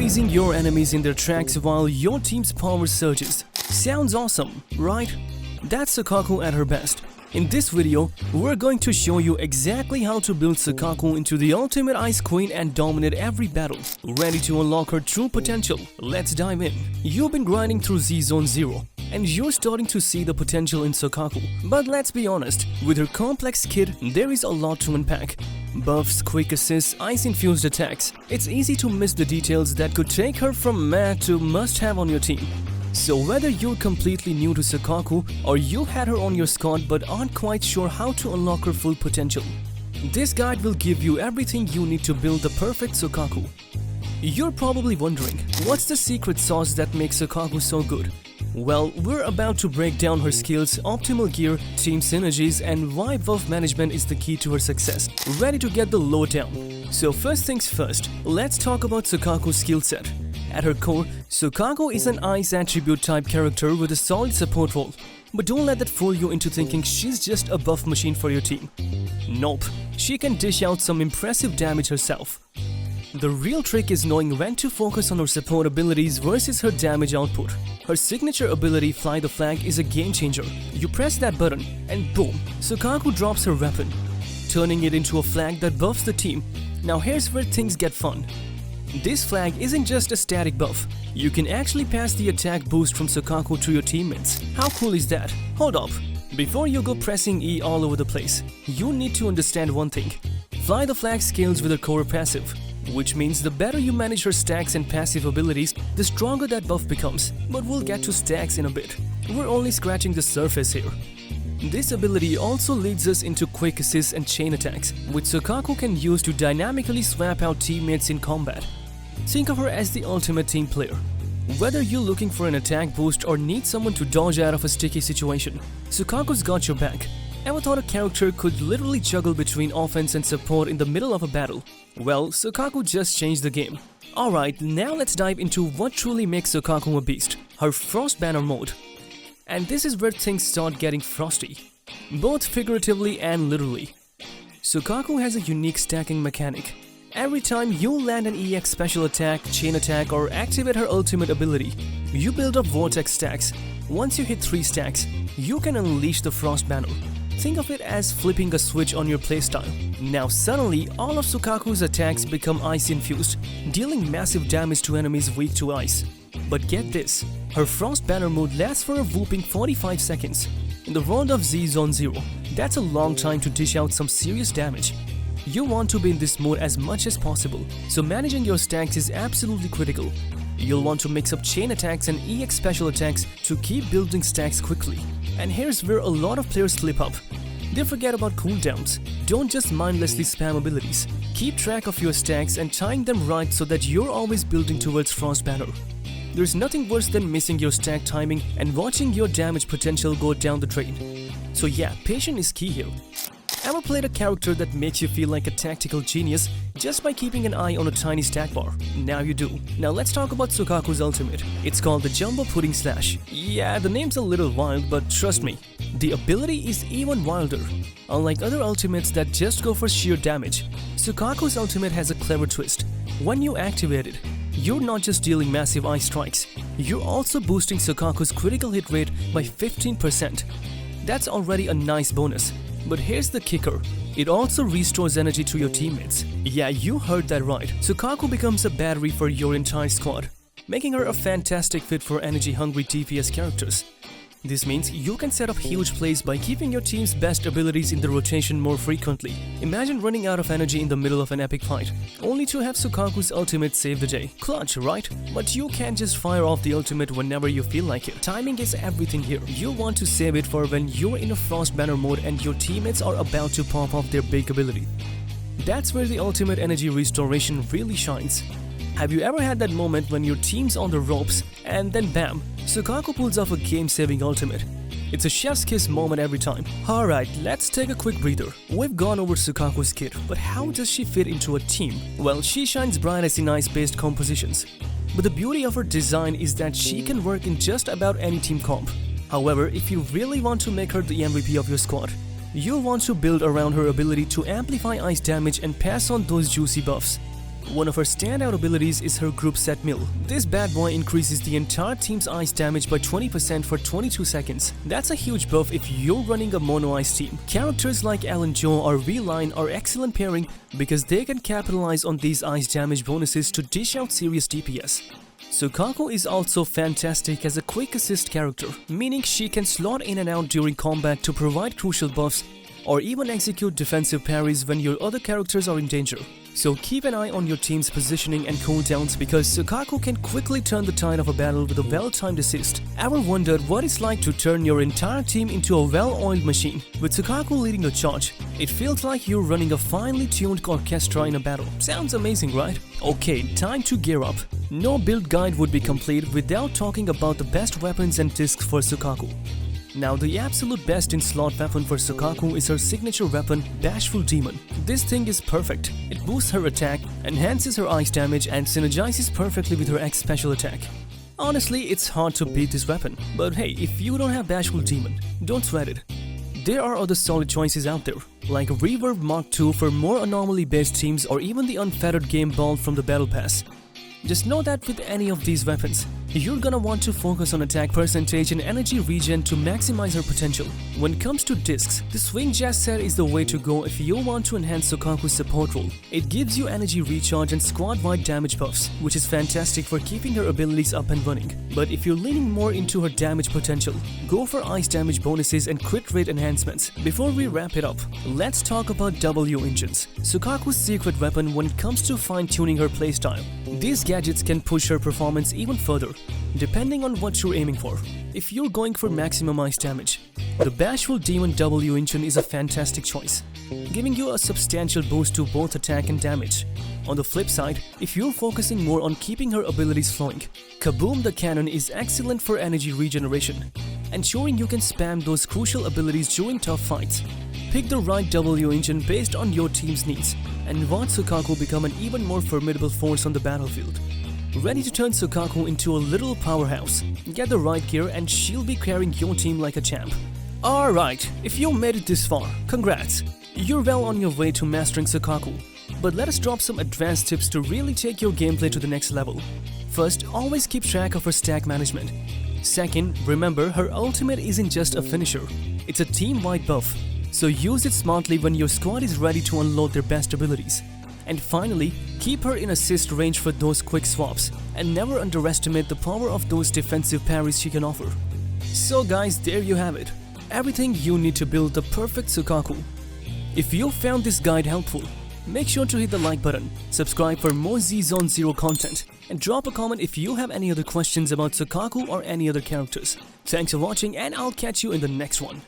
freezing your enemies in their tracks while your team's power surges. Sounds awesome, right? That's Soukaku at her best. In this video, we're going to show you exactly how to build Soukaku into the ultimate Ice Queen and dominate every battle. Ready to unlock her true potential? Let's dive in. You've been grinding through Z-Zone 0, and you're starting to see the potential in Soukaku. But let's be honest, with her complex kit, there is a lot to unpack. Buffs, quick assists, ice-infused attacks. It's easy to miss the details that could take her from mad to must-have on your team. So whether you're completely new to Soukaku or you've had her on your squad but aren't quite sure how to unlock her full potential, this guide will give you everything you need to build the perfect Soukaku. You're probably wondering, what's the secret sauce that makes Soukaku so good? Well, we're about to break down her skills, optimal gear, team synergies, and why buff management is the key to her success. Ready to get the lowdown? So first things first, let's talk about Soukaku's skill set. At her core, Soukaku is an ice attribute type character with a solid support role. But don't let that fool you into thinking she's just a buff machine for your team. Nope, she can dish out some impressive damage herself. The real trick is knowing when to focus on her support abilities versus her damage output. Her signature ability, Fly the Flag, is a game changer. You press that button and boom, Soukaku drops her weapon, turning it into a flag that buffs the team. Now here's where things get fun. This flag isn't just a static buff. You can actually pass the attack boost from Soukaku to your teammates. How cool is that? Hold up. Before you go pressing E all over the place, you need to understand one thing. Fly the Flag scales with her core passive, which means the better you manage her stacks and passive abilities, the stronger that buff becomes. But we'll get to stacks in a bit. We're only scratching the surface here. This ability also leads us into quick assists and chain attacks, which Soukaku can use to dynamically swap out teammates in combat. Think of her as the ultimate team player. Whether you're looking for an attack boost or need someone to dodge out of a sticky situation, Soukaku's got your back. Ever thought a character could literally juggle between offense and support in the middle of a battle? Well, Soukaku just changed the game. Alright, now let's dive into what truly makes Soukaku a beast, her Frost Banner mode. And this is where things start getting frosty, both figuratively and literally. Soukaku has a unique stacking mechanic. Every time you land an EX special attack, chain attack, or activate her ultimate ability, you build up vortex stacks. Once you hit 3 stacks, you can unleash the Frost Banner. Think of it as flipping a switch on your playstyle. Now suddenly, all of Soukaku's attacks become ice-infused, dealing massive damage to enemies weak to ice. But get this, her Frost Banner mode lasts for a whopping 45 seconds. In the world of Z-Zone 0, that's a long time to dish out some serious damage. You want to be in this mode as much as possible, so managing your stacks is absolutely critical. You'll want to mix up chain attacks and EX special attacks to keep building stacks quickly. And here's where a lot of players slip up. They forget about cooldowns. Don't just mindlessly spam abilities. Keep track of your stacks and time them right so that you're always building towards Frost Banner. There's nothing worse than missing your stack timing and watching your damage potential go down the drain. So yeah, patience is key here. Ever played a character that makes you feel like a tactical genius just by keeping an eye on a tiny stack bar? Now you do. Now let's talk about Soukaku's ultimate. It's called the Jumbo Pudding Slash. Yeah, the name's a little wild, but trust me, the ability is even wilder. Unlike other ultimates that just go for sheer damage, Soukaku's ultimate has a clever twist. When you activate it, you're not just dealing massive ice strikes, you're also boosting Soukaku's critical hit rate by 15%. That's already a nice bonus. But here's the kicker, it also restores energy to your teammates. Yeah, you heard that right. Soukaku becomes a battery for your entire squad, making her a fantastic fit for energy-hungry DPS characters. This means you can set up huge plays by keeping your team's best abilities in the rotation more frequently. Imagine running out of energy in the middle of an epic fight, only to have Soukaku's ultimate save the day. Clutch, right? But you can't just fire off the ultimate whenever you feel like it. Timing is everything here. You want to save it for when you're in a Frost Banner mode and your teammates are about to pop off their big ability. That's where the ultimate energy restoration really shines. Have you ever had that moment when your team's on the ropes and then bam, Soukaku pulls off a game-saving ultimate? It's a chef's kiss moment every time. Alright, let's take a quick breather. We've gone over Soukaku's kit, but how does she fit into a team? Well, she shines brightest in ice-based compositions. But the beauty of her design is that she can work in just about any team comp. However, if you really want to make her the MVP of your squad, you'll want to build around her ability to amplify ice damage and pass on those juicy buffs. One of her standout abilities is her group set mill. This bad boy increases the entire team's ice damage by 20% for 22 seconds. That's a huge buff if you're running a mono ice team. Characters like Alan Joe or V-Line are excellent pairing because they can capitalize on these ice damage bonuses to dish out serious DPS. Soukaku is also fantastic as a quick assist character, meaning she can slot in and out during combat to provide crucial buffs or even execute defensive parries when your other characters are in danger. So keep an eye on your team's positioning and cooldowns because Soukaku can quickly turn the tide of a battle with a well-timed assist. Ever wondered what it's like to turn your entire team into a well-oiled machine? With Soukaku leading the charge, it feels like you're running a finely tuned orchestra in a battle. Sounds amazing, right? Okay, time to gear up. No build guide would be complete without talking about the best weapons and discs for Soukaku. Now, the absolute best in slot weapon for Soukaku is her signature weapon, Bashful Demon. This thing is perfect. It boosts her attack, enhances her ice damage, and synergizes perfectly with her X special attack. Honestly, it's hard to beat this weapon, but hey, if you don't have Bashful Demon, don't sweat it. There are other solid choices out there, like Reverb Mark II for more anomaly-based teams or even the unfettered game ball from the Battle Pass. Just know that with any of these weapons, you're gonna want to focus on attack percentage and energy regen to maximize her potential. When it comes to discs, the Swing Jazz set is the way to go if you want to enhance Soukaku's support role. It gives you energy recharge and squad-wide damage buffs, which is fantastic for keeping her abilities up and running. But if you're leaning more into her damage potential, go for ice damage bonuses and crit rate enhancements. Before we wrap it up, let's talk about W engines, Soukaku's secret weapon when it comes to fine-tuning her playstyle. These gadgets can push her performance even further, depending on what you're aiming for. If you're going for maximum ice damage, the Bashful Demon W engine is a fantastic choice, giving you a substantial boost to both attack and damage. On the flip side, if you're focusing more on keeping her abilities flowing, Kaboom the Cannon is excellent for energy regeneration, ensuring you can spam those crucial abilities during tough fights. Pick the right W engine based on your team's needs, and watch Soukaku become an even more formidable force on the battlefield. Ready to turn Soukaku into a little powerhouse? Get the right gear and she'll be carrying your team like a champ. Alright, if you made it this far, congrats! You're well on your way to mastering Soukaku. But let us drop some advanced tips to really take your gameplay to the next level. First, always keep track of her stack management. Second, remember her ultimate isn't just a finisher, it's a team-wide buff. So use it smartly when your squad is ready to unload their best abilities. And finally, keep her in assist range for those quick swaps, and never underestimate the power of those defensive parries she can offer. So guys, there you have it. Everything you need to build the perfect Soukaku. If you found this guide helpful, make sure to hit the like button, subscribe for more Z-Zone Zero content, and drop a comment if you have any other questions about Soukaku or any other characters. Thanks for watching, and I'll catch you in the next one.